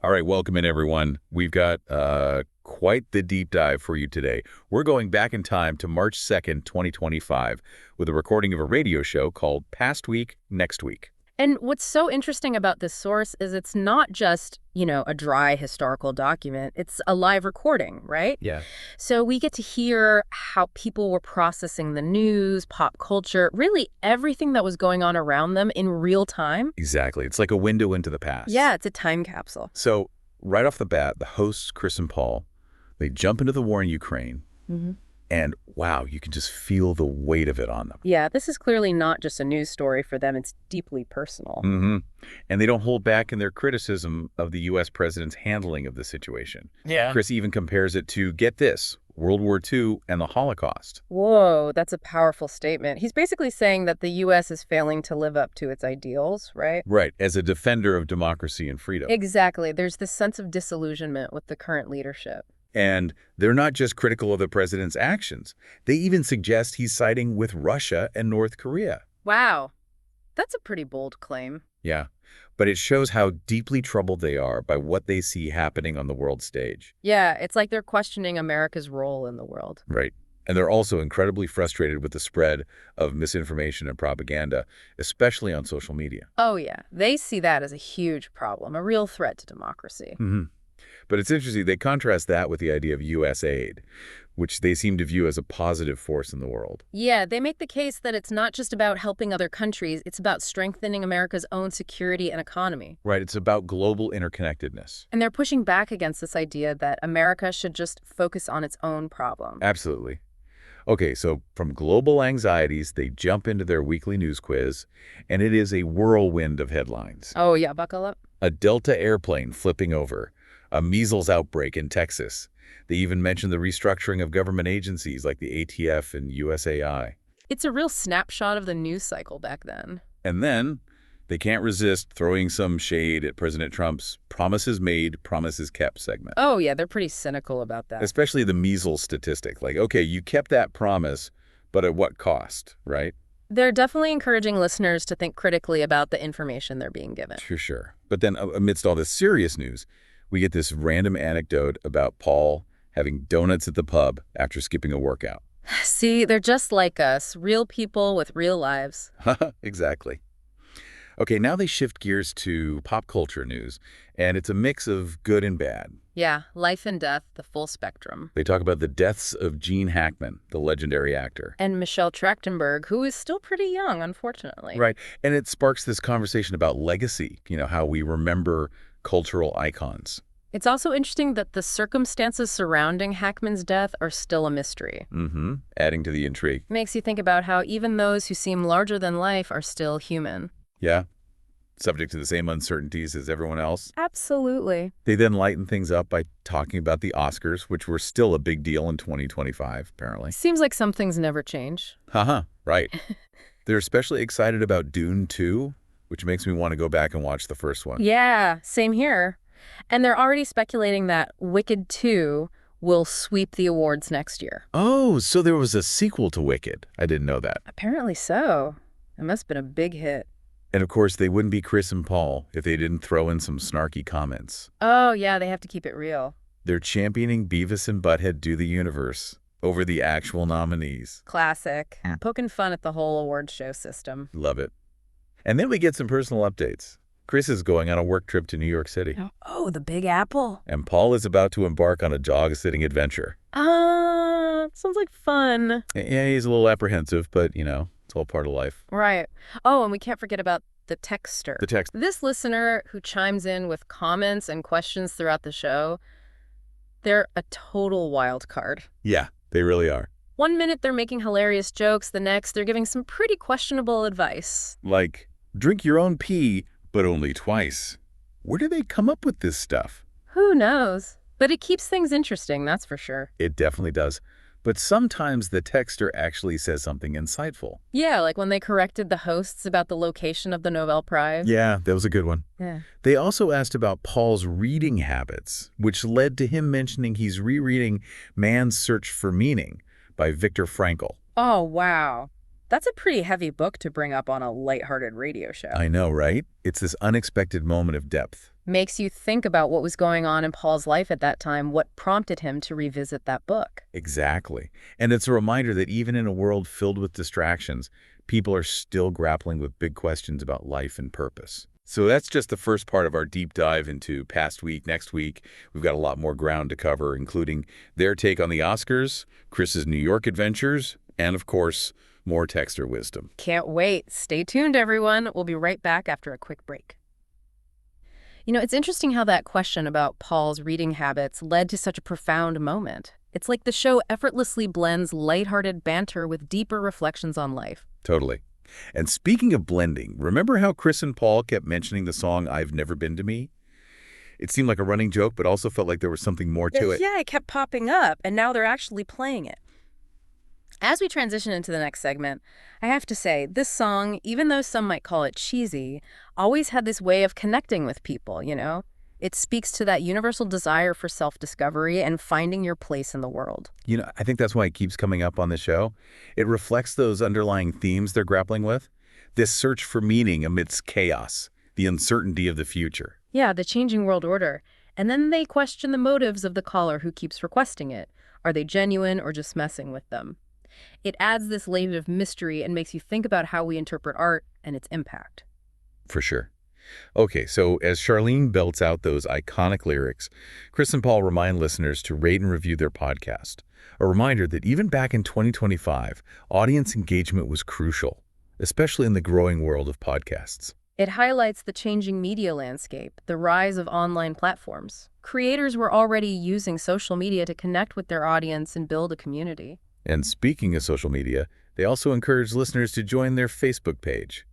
All right, welcome in, everyone. We've got quite the deep dive for you today. We're going back in time to March 2nd, 2025, with a recording of a radio show called Past Week, Next Week. And what's so interesting about this source is it's not just, a dry historical document. It's a live recording, right? Yeah. So we get to hear how people were processing the news, pop culture, really everything that was going on around them in real time. Exactly. It's like a window into the past. Yeah, it's a time capsule. So right off the bat, the hosts, Chris and Paul, they jump into the war in Ukraine. Mm-hmm. And wow, you can just feel the weight of it on them. Yeah, this is clearly not just a news story for them. It's deeply personal. Mm-hmm. And they don't hold back in their criticism of the U.S. president's handling of the situation. Yeah. Chris even compares it to, get this, World War II and the Holocaust. Whoa, that's a powerful statement. He's basically saying that the U.S. is failing to live up to its ideals, right? Right, as a defender of democracy and freedom. Exactly. There's this sense of disillusionment with the current leadership. And they're not just critical of the president's actions. They even suggest he's siding with Russia and North Korea. Wow. That's a pretty bold claim. Yeah, but it shows how deeply troubled they are by what they see happening on the world stage. Yeah, it's like they're questioning America's role in the world. Right. And they're also incredibly frustrated with the spread of misinformation and propaganda, especially on social media. Oh, yeah. They see that as a huge problem, a real threat to democracy. Mm-hmm. But it's interesting, they contrast that with the idea of U.S. aid, which they seem to view as a positive force in the world. Yeah, they make the case that it's not just about helping other countries, it's about strengthening America's own security and economy. Right, it's about global interconnectedness. And they're pushing back against this idea that America should just focus on its own problem. Absolutely. Okay, so from global anxieties, they jump into their weekly news quiz, and it is a whirlwind of headlines. Oh, yeah, buckle up. A Delta airplane flipping over. A measles outbreak in Texas. They even mention the restructuring of government agencies like the ATF and USAI. It's a real snapshot of the news cycle back then. And then they can't resist throwing some shade at President Trump's promises made, promises kept segment. Oh, yeah, they're pretty cynical about that. Especially the measles statistic. Like, okay, you kept that promise, but at what cost, right? They're definitely encouraging listeners to think critically about the information they're being given. For sure. But then amidst all this serious news, we get this random anecdote about Paul having donuts at the pub after skipping a workout. See, they're just like us, real people with real lives. Exactly. Okay, now they shift gears to pop culture news, and it's a mix of good and bad. Yeah, life and death, the full spectrum. They talk about the deaths of Gene Hackman, the legendary actor. And Michelle Trachtenberg, who is still pretty young, unfortunately. Right, and it sparks this conversation about legacy, how we remember cultural icons. It's also interesting that the circumstances surrounding Hackman's death are still a mystery. Mm-hmm. Adding to the intrigue. Makes you think about how even those who seem larger than life are still human. Yeah. Subject to the same uncertainties as everyone else. Absolutely. They then lighten things up by talking about the Oscars, which were still a big deal in 2025, apparently. Seems like some things never change. Haha, right. They're especially excited about Dune 2, which makes me want to go back and watch the first one. Yeah, same here. And they're already speculating that Wicked 2 will sweep the awards next year. Oh, so there was a sequel to Wicked. I didn't know that. Apparently so. It must have been a big hit. And of course, they wouldn't be Chris and Paul if they didn't throw in some snarky comments. Oh, yeah, they have to keep it real. They're championing Beavis and Butthead Do the Universe over the actual nominees. Classic. Poking fun at the whole award show system. Love it. And then we get some personal updates. Chris is going on a work trip to New York City. Oh, the Big Apple. And Paul is about to embark on a dog-sitting adventure. Sounds like fun. Yeah, he's a little apprehensive, but, it's all part of life. Right. Oh, and we can't forget about the texter. The text. This listener who chimes in with comments and questions throughout the show, they're a total wild card. Yeah, they really are. One minute they're making hilarious jokes, the next they're giving some pretty questionable advice. Like, drink your own pee, but only twice. Where do they come up with this stuff? Who knows? But it keeps things interesting, that's for sure. It definitely does. But sometimes the texter actually says something insightful. Yeah, like when they corrected the hosts about the location of the Nobel Prize. Yeah, that was a good one. Yeah. They also asked about Paul's reading habits, which led to him mentioning he's rereading Man's Search for Meaning by Viktor Frankl. Oh, wow. That's a pretty heavy book to bring up on a lighthearted radio show. I know, right? It's this unexpected moment of depth. Makes you think about what was going on in Paul's life at that time, what prompted him to revisit that book. Exactly. And it's a reminder that even in a world filled with distractions, people are still grappling with big questions about life and purpose. So that's just the first part of our deep dive into past week, next week. We've got a lot more ground to cover, including their take on the Oscars, Chris's New York adventures, and of course, more texter wisdom. Can't wait. Stay tuned, everyone. We'll be right back after a quick break. You know, it's interesting how that question about Paul's reading habits led to such a profound moment. It's like the show effortlessly blends lighthearted banter with deeper reflections on life. Totally. And speaking of blending, remember how Chris and Paul kept mentioning the song I've Never Been to Me? It seemed like a running joke, but also felt like there was something more to it. Yeah, it kept popping up, and now they're actually playing it. As we transition into the next segment, I have to say, this song, even though some might call it cheesy, always had this way of connecting with people, you know? It speaks to that universal desire for self-discovery and finding your place in the world. You know, I think that's why it keeps coming up on the show. It reflects those underlying themes they're grappling with. This search for meaning amidst chaos, the uncertainty of the future. Yeah, the changing world order. And then they question the motives of the caller who keeps requesting it. Are they genuine or just messing with them? It adds this layer of mystery and makes you think about how we interpret art and its impact. For sure. Okay, so as Charlene belts out those iconic lyrics, Chris and Paul remind listeners to rate and review their podcast. A reminder that even back in 2025, audience engagement was crucial, especially in the growing world of podcasts. It highlights the changing media landscape, the rise of online platforms. Creators were already using social media to connect with their audience and build a community. And speaking of social media, they also encourage listeners to join their Facebook page.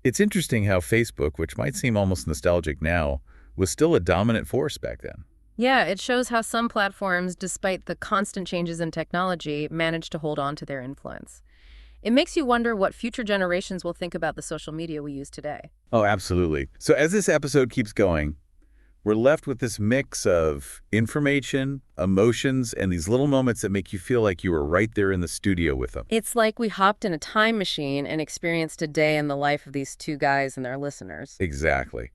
It's interesting how Facebook, which might seem almost nostalgic now, was still a dominant force back then. Yeah, it shows how some platforms, despite the constant changes in technology, manage to hold on to their influence. It makes you wonder what future generations will think about the social media we use today. Oh, absolutely. So as this episode keeps going, we're left with this mix of information, emotions, and these little moments that make you feel like you were right there in the studio with them. It's like we hopped in a time machine and experienced a day in the life of these two guys and their listeners. Exactly.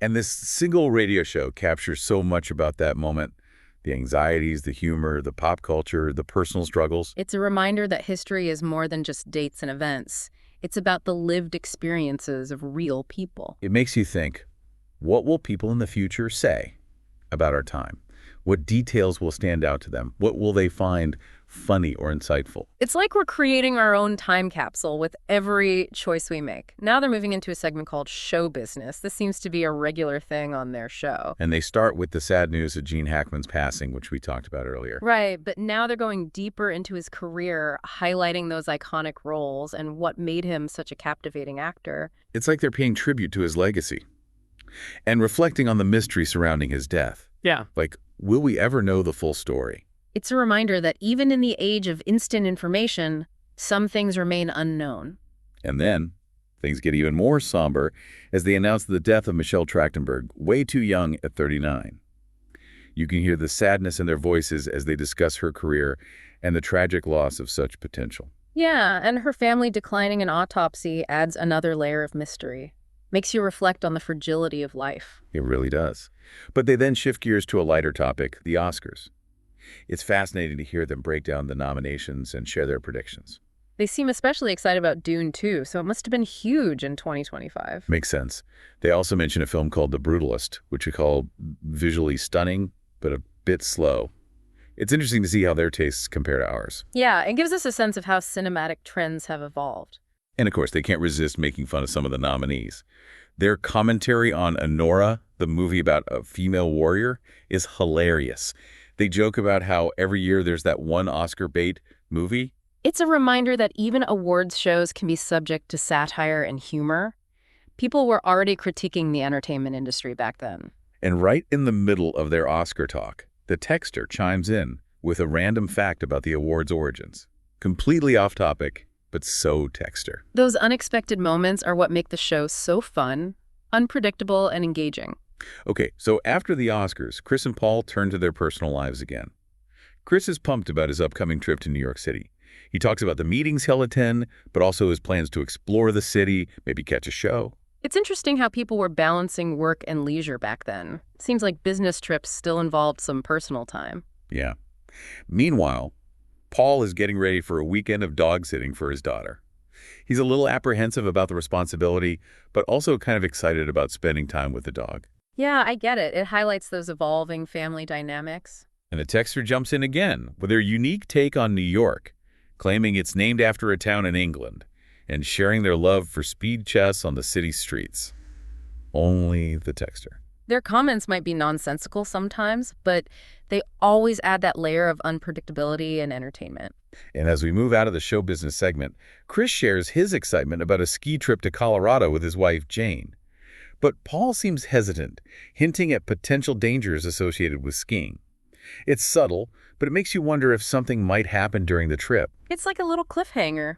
And this single radio show captures so much about that moment. The anxieties, the humor, the pop culture, the personal struggles. It's a reminder that history is more than just dates and events. It's about the lived experiences of real people. It makes you think, what will people in the future say about our time? What details will stand out to them? What will they find funny or insightful? It's like we're creating our own time capsule with every choice we make. Now they're moving into a segment called Show Business. This seems to be a regular thing on their show. And they start with the sad news of Gene Hackman's passing, which we talked about earlier. Right, but now they're going deeper into his career, highlighting those iconic roles and what made him such a captivating actor. It's like they're paying tribute to his legacy and reflecting on the mystery surrounding his death. Yeah. Like, will we ever know the full story? It's a reminder that even in the age of instant information, some things remain unknown. And then things get even more somber as they announce the death of Michelle Trachtenberg, way too young at 39. You can hear the sadness in their voices as they discuss her career and the tragic loss of such potential. Yeah, and her family declining an autopsy adds another layer of mystery. Makes you reflect on the fragility of life. It really does. But they then shift gears to a lighter topic, the Oscars. It's fascinating to hear them break down the nominations and share their predictions. They seem especially excited about Dune, too, so it must have been huge in 2025. Makes sense. They also mention a film called The Brutalist, which we call visually stunning, but a bit slow. It's interesting to see how their tastes compare to ours. Yeah, it gives us a sense of how cinematic trends have evolved. And of course, they can't resist making fun of some of the nominees. Their commentary on Honora, the movie about a female warrior, is hilarious. They joke about how every year there's that one Oscar bait movie. It's a reminder that even awards shows can be subject to satire and humor. People were already critiquing the entertainment industry back then. And right in the middle of their Oscar talk, the texter chimes in with a random fact about the award's origins. Completely off topic, but so texter. Those unexpected moments are what make the show so fun, unpredictable, and engaging. Okay, so after the Oscars, Chris and Paul turn to their personal lives again. Chris is pumped about his upcoming trip to New York City, He talks about the meetings he'll attend, but also his plans to explore the city, maybe catch a show. It's interesting how people were balancing work and leisure back then. Seems like business trips still involved some personal time. Yeah. Meanwhile, Paul is getting ready for a weekend of dog sitting for his daughter. He's a little apprehensive about the responsibility, but also kind of excited about spending time with the dog. Yeah, I get it. It highlights those evolving family dynamics. And the texter jumps in again with their unique take on New York, claiming it's named after a town in England, and sharing their love for speed chess on the city streets. Only the texter. Their comments might be nonsensical sometimes, but they always add that layer of unpredictability and entertainment. And as we move out of the show business segment, Chris shares his excitement about a ski trip to Colorado with his wife, Jane. But Paul seems hesitant, hinting at potential dangers associated with skiing. It's subtle, but it makes you wonder if something might happen during the trip. It's like a little cliffhanger.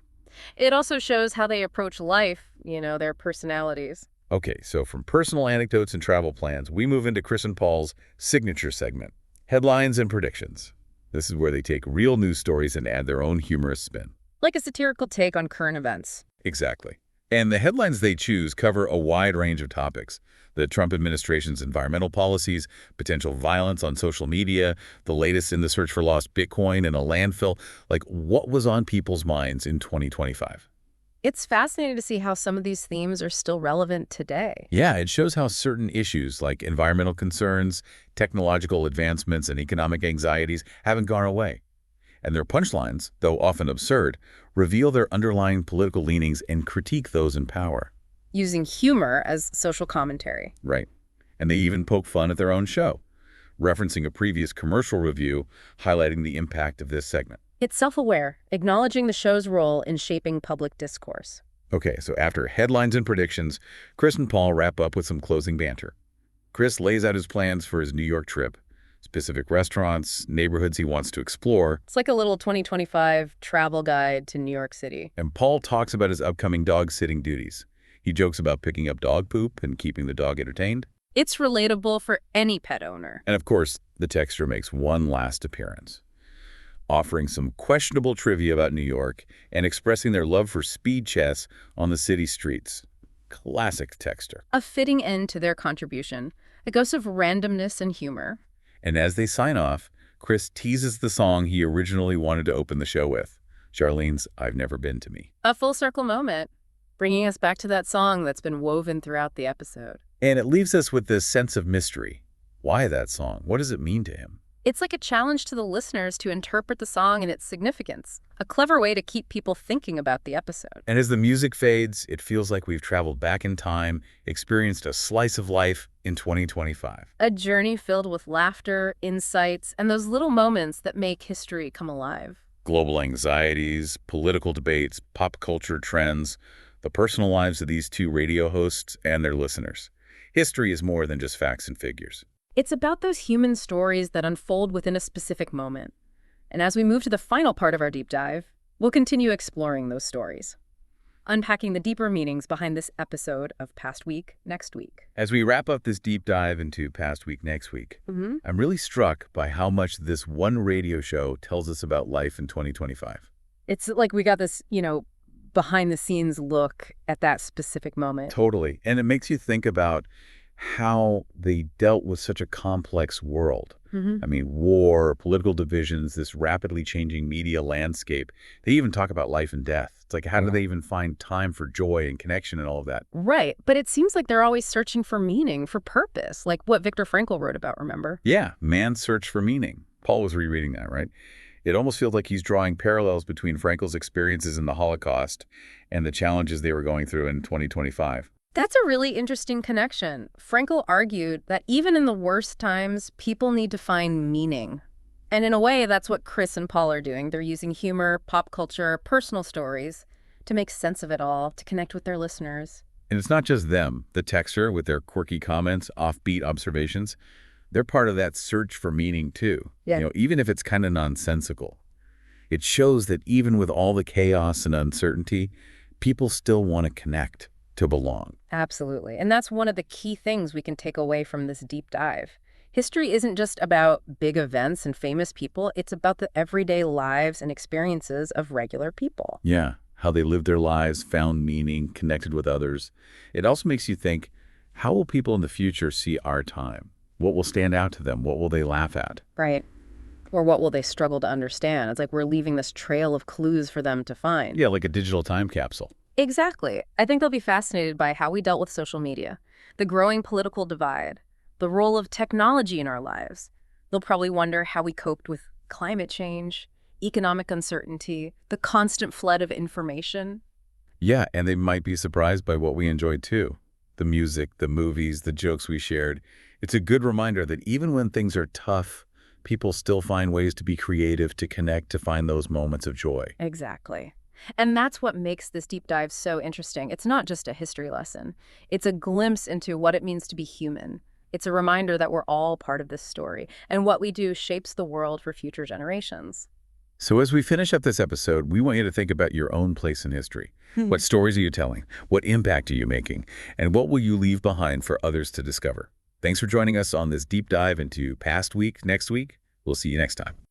It also shows how they approach life, their personalities. Okay, so from personal anecdotes and travel plans, we move into Chris and Paul's signature segment, Headlines and Predictions. This is where they take real news stories and add their own humorous spin. Like a satirical take on current events. Exactly. And the headlines they choose cover a wide range of topics. The Trump administration's environmental policies, potential violence on social media, the latest in the search for lost Bitcoin and a landfill, like what was on people's minds in 2025. It's fascinating to see how some of these themes are still relevant today. Yeah, it shows how certain issues like environmental concerns, technological advancements, and economic anxieties haven't gone away. And their punchlines, though often absurd, reveal their underlying political leanings and critique those in power. Using humor as social commentary. Right. And they even poke fun at their own show, referencing a previous commercial review highlighting the impact of this segment. It's self-aware, acknowledging the show's role in shaping public discourse. Okay, so after headlines and predictions, Chris and Paul wrap up with some closing banter. Chris lays out his plans for his New York trip, specific restaurants, neighborhoods he wants to explore. It's like a little 2025 travel guide to New York City. And Paul talks about his upcoming dog-sitting duties. He jokes about picking up dog poop and keeping the dog entertained. It's relatable for any pet owner. And of course, the texter makes one last appearance, offering some questionable trivia about New York and expressing their love for speed chess on the city streets. Classic texter. A fitting end to their contribution, a dose of randomness and humor. And as they sign off, Chris teases the song he originally wanted to open the show with, Charlene's I've Never Been to Me. A full circle moment, bringing us back to that song that's been woven throughout the episode. And it leaves us with this sense of mystery. Why that song? What does it mean to him? It's like a challenge to the listeners to interpret the song and its significance, a clever way to keep people thinking about the episode. And as the music fades, it feels like we've traveled back in time, experienced a slice of life in 2025. A journey filled with laughter, insights, and those little moments that make history come alive. Global anxieties, political debates, pop culture trends, the personal lives of these two radio hosts and their listeners. History is more than just facts and figures. It's about those human stories that unfold within a specific moment. And as we move to the final part of our deep dive, we'll continue exploring those stories, unpacking the deeper meanings behind this episode of Past Week, Next Week. As we wrap up this deep dive into Past Week, Next Week, I'm really struck by how much this one radio show tells us about life in 2025. It's like we got this, behind-the-scenes look at that specific moment. Totally. And it makes you think about how they dealt with such a complex world. I mean, war, political divisions, this rapidly changing media landscape. They even talk about life and death. It's like, how do they even find time for joy and connection and all of that? Right. But it seems like they're always searching for meaning, for purpose, like what Viktor Frankl wrote about, remember? Yeah, man's search for meaning. Paul was rereading that, right? It almost feels like he's drawing parallels between Frankl's experiences in the Holocaust and the challenges they were going through in 2025. That's a really interesting connection. Frankl argued that even in the worst times, people need to find meaning. And in a way, that's what Chris and Paul are doing. They're using humor, pop culture, personal stories to make sense of it all, to connect with their listeners. And it's not just them, the texter with their quirky comments, offbeat observations. They're part of that search for meaning too. Yeah. Even if it's kind of nonsensical. It shows that even with all the chaos and uncertainty, people still want to connect, to belong. Absolutely. And that's one of the key things we can take away from this deep dive. History isn't just about big events and famous people, it's about the everyday lives and experiences of regular people. Yeah, how they lived their lives, found meaning, connected with others. It also makes you think, how will people in the future see our time? What will stand out to them? What will they laugh at? Right. Or what will they struggle to understand? It's like we're leaving this trail of clues for them to find. Yeah, like a digital time capsule. Exactly. I think they'll be fascinated by how we dealt with social media, the growing political divide, the role of technology in our lives. They'll probably wonder how we coped with climate change, economic uncertainty, the constant flood of information. Yeah, and they might be surprised by what we enjoyed too. The music, the movies, the jokes we shared. It's a good reminder that even when things are tough, people still find ways to be creative, to connect, to find those moments of joy. Exactly. And that's what makes this deep dive so interesting. It's not just a history lesson. It's a glimpse into what it means to be human. It's a reminder that we're all part of this story, and what we do shapes the world for future generations. So as we finish up this episode, we want you to think about your own place in history. What stories are you telling? What impact are you making? And what will you leave behind for others to discover? Thanks for joining us on this deep dive into past week, next week. We'll see you next time.